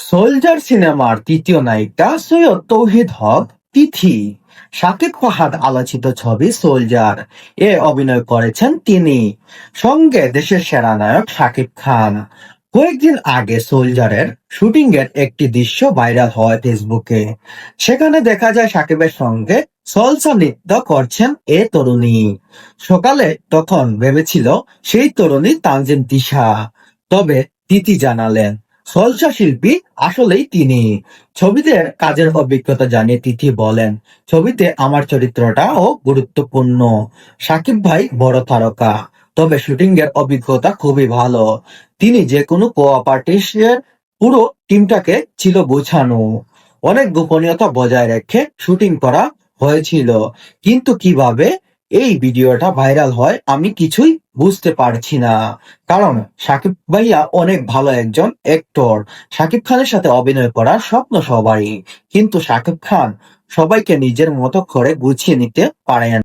Soldier সিনেমার তৃতীয় নায়িকা সৈয়দ তৌহিদ হক তিথি। শাকিব ফাহাদ আলোচিত ছবি সোলজার এ অভিনয় করেছেন তিনি, সঙ্গে দেশের সেরা নায়ক শাকিব খান। কয়েকদিন আগে সোলজারের শুটিং এর একটি দৃশ্য ভাইরাল হয় ফেসবুকে। সেখানে দেখা যায় শাকিবের সঙ্গে সলসা নৃত্য করছেন এ তরুণী। সকালে তখন ভেবেছিল সেই তরুণী তানজিম তিশা, তবে তিথি জানালেন সলসা শিল্পী আসলেই তিনি। ছবিতে কাজের অভিজ্ঞতা জানিয়ে তিথি বলেন, ছবিতে আমার চরিত্রটাও গুরুত্বপূর্ণ। সাকিব ভাই বড় তারকা, তবে শুটিং এর অভিজ্ঞতা খুবই ভালো। তিনি যে কোনো কোঅপারেটিভের পুরো টিমটাকে ছিল গোছানো। অনেক গোপনীয়তা বজায় রেখে শুটিং করা হয়েছিল, কিন্তু কিভাবে এই ভিডিওটা ভাইরাল হয় আমি কিছুই বুঝতে পারছি না। কারণ সাকিব ভাইয়া অনেক ভালো একজন অ্যাক্টর। সাকিব খানের সাথে অভিনয় করার স্বপ্ন সবারই, কিন্তু সাকিব খান সবাইকে নিজের মতো করে গুছিয়ে নিতে পারেন।